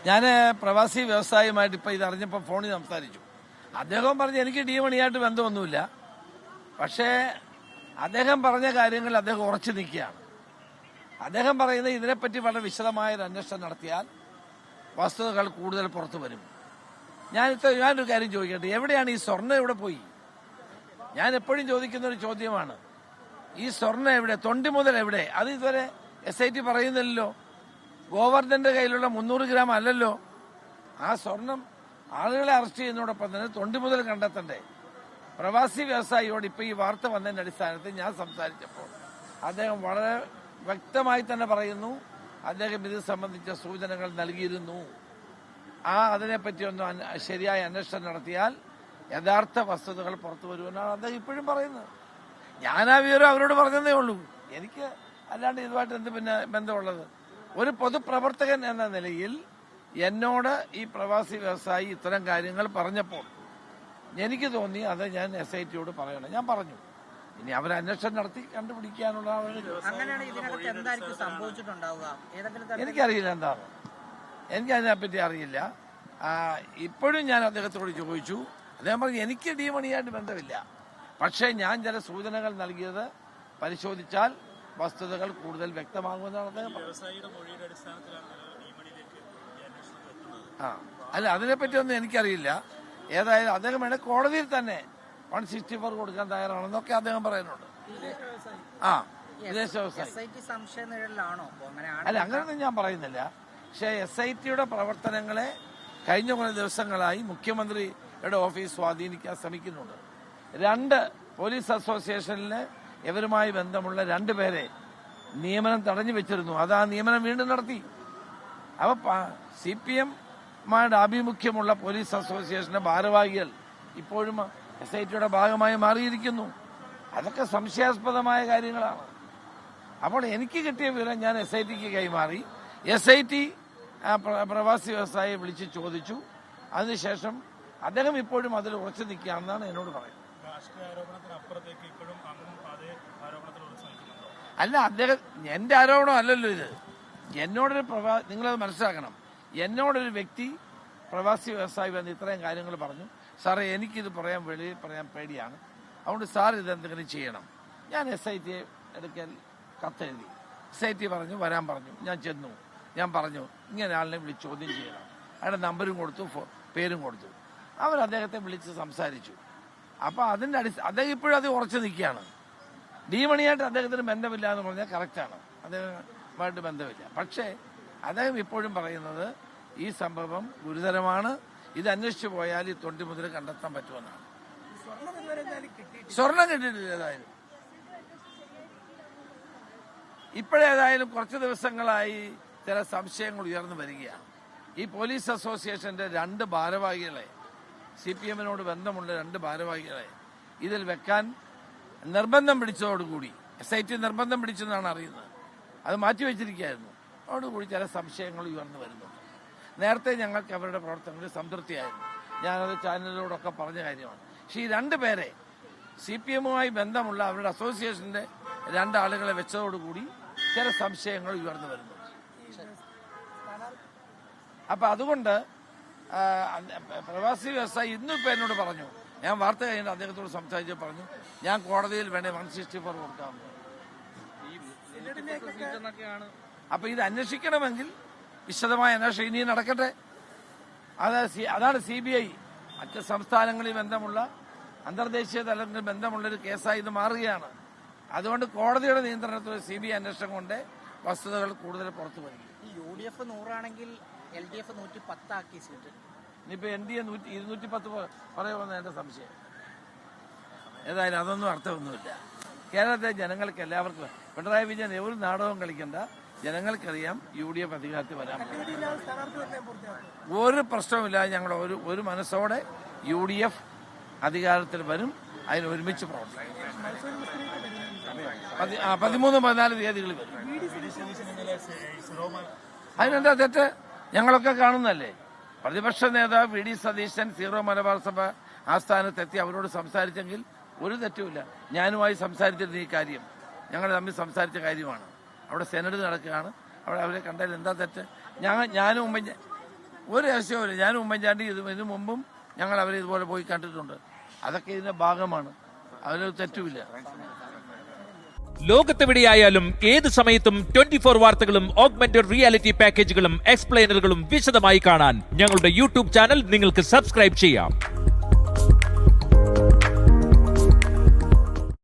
ഞാൻ പ്രവാസി വ്യവസായിയുമായിട്ട് ഇപ്പം ഇതറിഞ്ഞപ്പോൾ ഫോണിൽ സംസാരിച്ചു. അദ്ദേഹം പറഞ്ഞ് എനിക്ക് ഡി മണിയായിട്ട് ബന്ധമൊന്നുമില്ല. പക്ഷേ അദ്ദേഹം പറഞ്ഞ കാര്യങ്ങൾ അദ്ദേഹം ഉറച്ചു നിൽക്കുകയാണ്. അദ്ദേഹം പറയുന്നത് ഇതിനെപ്പറ്റി വളരെ വിശദമായൊരു അന്വേഷണം നടത്തിയാൽ വസ്തുതകൾ കൂടുതൽ പുറത്തു വരും. ഞാനൊരു കാര്യം ചോദിക്കട്ടെ, എവിടെയാണ് ഈ സ്വർണ്ണം? എവിടെ പോയി? ഞാൻ എപ്പോഴും ചോദിക്കുന്നൊരു ചോദ്യമാണ്, ഈ സ്വർണ്ണം എവിടെ? തൊണ്ടി മുതൽ എവിടെ? അത് ഇതുവരെ SIT പറയുന്നില്ലല്ലോ. ഗോവർദ്ധന്റെ കയ്യിലുള്ള 300 ഗ്രാം അല്ലല്ലോ. ആ സ്വർണം ആളുകളെ അറസ്റ്റ് ചെയ്യുന്നതോടൊപ്പം തന്നെ തൊണ്ടി മുതൽ കണ്ടെത്തണ്ടേ? പ്രവാസി വ്യവസായിയോട് ഇപ്പൊ ഈ വാർത്ത വന്നതിന്റെ അടിസ്ഥാനത്തിൽ ഞാൻ സംസാരിച്ചപ്പോൾ അദ്ദേഹം വളരെ വ്യക്തമായി തന്നെ പറയുന്നു, അദ്ദേഹം ഇത് സംബന്ധിച്ച സൂചനകൾ നൽകിയിരുന്നു. അതിനെപ്പറ്റി ഒന്ന് ശരിയായ അന്വേഷണം നടത്തിയാൽ യഥാർത്ഥ വസ്തുതകൾ പുറത്തു വരുമെന്നാണ് അദ്ദേഹം ഇപ്പോഴും പറയുന്നത്. ഞാൻ ആ വിവരം അവരോട് പറഞ്ഞതേ ഉള്ളൂ. എനിക്ക് അല്ലാണ്ട് ഇതുമായിട്ട് എന്ത് പിന്നെ ബന്ധമുള്ളത്? ഒരു പൊതുപ്രവർത്തകൻ എന്ന നിലയിൽ എന്നോട് ഈ പ്രവാസി വ്യവസായി ഇത്തരം കാര്യങ്ങൾ പറഞ്ഞപ്പോൾ എനിക്ക് തോന്നി അത് ഞാൻ SITയോട് പറയണം. ഞാൻ പറഞ്ഞു. ഇനി അവർ അന്വേഷണം നടത്തി കണ്ടുപിടിക്കാനുള്ള എനിക്കറിയില്ല എന്താണ്. എനിക്ക് അതിനെപ്പറ്റി അറിയില്ല. ഇപ്പോഴും ഞാൻ അദ്ദേഹത്തോട് ചോദിച്ചു. അദ്ദേഹം പറഞ്ഞു എനിക്ക് ഡി മണിയായിട്ട് ബന്ധമില്ല. പക്ഷേ ഞാൻ ചില സൂചനകൾ നൽകിയത് പരിശോധിച്ചാൽ വസ്തുതകൾ കൂടുതൽ വ്യക്തമാകുമെന്നാണ് അദ്ദേഹം പറഞ്ഞത്. അല്ല, അതിനെപ്പറ്റിയൊന്നും എനിക്കറിയില്ല. ഏതായാലും അദ്ദേഹം വേണേൽ കോടതിയിൽ തന്നെ 164 കൊടുക്കാൻ തയ്യാറാണെന്നൊക്കെ അദ്ദേഹം പറയുന്നുണ്ട്. വിദേശ വ്യവസായി അല്ല, അങ്ങനെയൊന്നും ഞാൻ പറയുന്നില്ല. പക്ഷേ SITയുടെ പ്രവർത്തനങ്ങളെ കഴിഞ്ഞ കുറേ ദിവസങ്ങളായി മുഖ്യമന്ത്രിയുടെ ഓഫീസ് സ്വാധീനിക്കാൻ ശ്രമിക്കുന്നുണ്ട്. 2 പോലീസ് അസോസിയേഷനിലെ ഇവരുമായി ബന്ധമുള്ള 2 പേരെ നിയമനം തടഞ്ഞു വെച്ചിരുന്നു. അത് ആ നിയമനം വീണ്ടും നടത്തി. അപ്പൊ CPM-മാരുടെ ആഭിമുഖ്യമുള്ള പോലീസ് അസോസിയേഷന്റെ ഭാരവാഹികൾ ഇപ്പോഴും SITയുടെ ഭാഗമായി മാറിയിരിക്കുന്നു. അതൊക്കെ സംശയാസ്പദമായ കാര്യങ്ങളാണ്. അപ്പോൾ എനിക്ക് കിട്ടിയ വിവരം ഞാൻ SITക്ക് കൈമാറി. SIT പ്രവാസി വ്യവസായിയെ വിളിച്ച് ചോദിച്ചു. അതിനുശേഷം അദ്ദേഹം ഇപ്പോഴും അതിൽ ഉറച്ചു നിൽക്കുകയാണെന്നാണ് എന്നോട് പറയുന്നത്. അല്ല, അദ്ദേഹം എന്റെ ആരോപണം അല്ലല്ലോ ഇത്. എന്നോടൊരു നിങ്ങളത് മനസ്സിലാക്കണം. എന്നോടൊരു വ്യക്തി പ്രവാസി വ്യവസായി വന്ന് ഇത്രയും കാര്യങ്ങൾ പറഞ്ഞു. സാറേ, എനിക്കിത് വെളിയിൽ പറയാൻ പേടിയാണ്, അതുകൊണ്ട് സാർ ഇതെന്തെങ്കിലും ചെയ്യണം. ഞാൻ SIT എടുക്കൽ കത്തെഴുതി. SIT പറഞ്ഞു, വരാൻ പറഞ്ഞു. ഞാൻ ചെന്നു. ഞാൻ പറഞ്ഞു, ഇങ്ങനെ ആളിനെ വിളിച്ച് ചോദ്യം ചെയ്യണം. അയാളുടെ നമ്പരും കൊടുത്തു, പേരും കൊടുത്തു. അവർ അദ്ദേഹത്തെ വിളിച്ച് സംസാരിച്ചു. അപ്പൊ അതിന്റെ അദ്ദേഹം ഇപ്പോഴും അത് ഉറച്ചു നിൽക്കുകയാണ്. ഡി മണിയായിട്ട് അദ്ദേഹത്തിന് ബന്ധമില്ല എന്ന് പറഞ്ഞാൽ കറക്റ്റാണ്. അദ്ദേഹമായിട്ട് ബന്ധമില്ല. പക്ഷേ അദ്ദേഹം ഇപ്പോഴും പറയുന്നത് ഈ സംഭവം ഗുരുതരമാണ്, ഇത് അന്വേഷിച്ചു പോയാൽ ഈ തൊണ്ടി മുതൽ കണ്ടെത്താൻ പറ്റുമെന്നാണ്. സ്വർണം കിട്ടിയിട്ടില്ല. ഏതായാലും ഇപ്പോഴേതായാലും കുറച്ച് ദിവസങ്ങളായി ചില സംശയങ്ങൾ ഉയർന്നു വരികയാണ്. ഈ പോലീസ് അസോസിയേഷന്റെ 2 ഭാരവാഹികളെ, CPM-നോട് ബന്ധമുള്ള 2 ഭാരവാഹികളെ ഇതിൽ വെക്കാൻ നിർബന്ധം പിടിച്ചതോടുകൂടി SIT നിർബന്ധം പിടിച്ചെന്നാണ് അറിയുന്നത്. അത് മാറ്റിവെച്ചിരിക്കുകയായിരുന്നു. അതോടുകൂടി ചില സംശയങ്ങൾ ഉയർന്നു വരുന്നു. നേരത്തെ ഞങ്ങൾക്ക് അവരുടെ പ്രവർത്തനങ്ങളിൽ സംതൃപ്തിയായിരുന്നു. ഞാനത് ചാനലിലൂടെയൊക്കെ പറഞ്ഞ കാര്യമാണ്. പക്ഷേ ഈ 2 പേരെ CPM-മായി ബന്ധമുള്ള അവരുടെ അസോസിയേഷന്റെ 2 ആളുകളെ വെച്ചതോടുകൂടി ചില സംശയങ്ങൾ ഉയർന്നു വരുന്നു. അപ്പൊ അതുകൊണ്ട് പ്രവാസി വ്യവസായി ഇന്നിപ്പോ എന്നോട് പറഞ്ഞു, ഞാൻ വാർത്ത കഴിഞ്ഞിട്ട് അദ്ദേഹത്തോട് സംസാരിച്ച് പറഞ്ഞു, ഞാൻ കോടതിയിൽ വേണേ 164 കൊടുക്കാമെന്ന്. അപ്പൊ ഇത് അന്വേഷിക്കണമെങ്കിൽ വിശദമായ അന്വേഷണം ഇനി നടക്കട്ടെ. അതാണ് CBI. മറ്റ് സംസ്ഥാനങ്ങളിൽ ബന്ധമുള്ള, അന്തർദേശീയ തലത്തിൽ ബന്ധമുള്ളൊരു കേസായി ഇത് മാറുകയാണ്. അതുകൊണ്ട് കോടതിയുടെ നിയന്ത്രണത്തിൽ CBI അന്വേഷണം കൊണ്ട് വസ്തുതകൾ കൂടുതൽ പുറത്തു വരും. UDF 100 ആണെങ്കിൽ LDF 110 ആക്കി സീറ്റ്. ഇനിയിപ്പോ NDA 210 പറയുമെന്ന് എന്റെ സംശയം. ഏതായാലും അതൊന്നും അർത്ഥമൊന്നുമില്ല. കേരളത്തിലെ ജനങ്ങൾക്ക് എല്ലാവർക്കും പിണറായി വിജയൻ ഒരു നാടകവും കളിക്കണ്ട. ജനങ്ങൾക്കറിയാം UDF അധികാരത്തിൽ വരാൻ ഒരു പ്രശ്നവുമില്ല. ഞങ്ങൾ ഒരു മനസ്സോടെ UDF അധികാരത്തിൽ വരും. അതിന് ഒരുമിച്ച് പ്രവർത്തിക്കും. 13-14 തീയതികളിൽ വരും. അതിനെന്താ തെറ്റ്? ഞങ്ങളൊക്കെ കാണുന്നല്ലേ. പ്രതിപക്ഷ നേതാവ് VD സതീശൻ സീറോ മലബാർ സഭ ആസ്ഥാനത്തെത്തി അവരോട് സംസാരിച്ചെങ്കിൽ ഒരു തെറ്റുമില്ല. ഞാനുമായി സംസാരിച്ചിരുന്ന ഈ കാര്യം ഞങ്ങൾ തമ്മിൽ സംസാരിച്ച കാര്യമാണ്. അവിടെ സെനറ്റ് നടക്കുകയാണ്. അവിടെ അവരെ കണ്ടതിൽ എന്താ തെറ്റ്? ഞാനും ഒരു രഹസ്യവുമില്ല, ഞാനും ഉമ്മൻചാണ്ടി ഇതിനു മുമ്പും ഞങ്ങൾ അവരെ ഇതുപോലെ പോയി കണ്ടിട്ടുണ്ട്. അതൊക്കെ ഇതിന്റെ ഭാഗമാണ്, അതിലൊരു തെറ്റുമില്ല. ലോകത്തെവിടെയായാലും ഏത് സമയത്തും 24 വാർത്തകളും ഓഗ്മെന്റഡ് റിയാലിറ്റി പാക്കേജുകളും എക്സ്പ്ലെയിനറുകളും വിശദമായി കാണാൻ ഞങ്ങളുടെ യൂട്യൂബ് ചാനൽ നിങ്ങൾക്ക് സബ്സ്ക്രൈബ് ചെയ്യാം.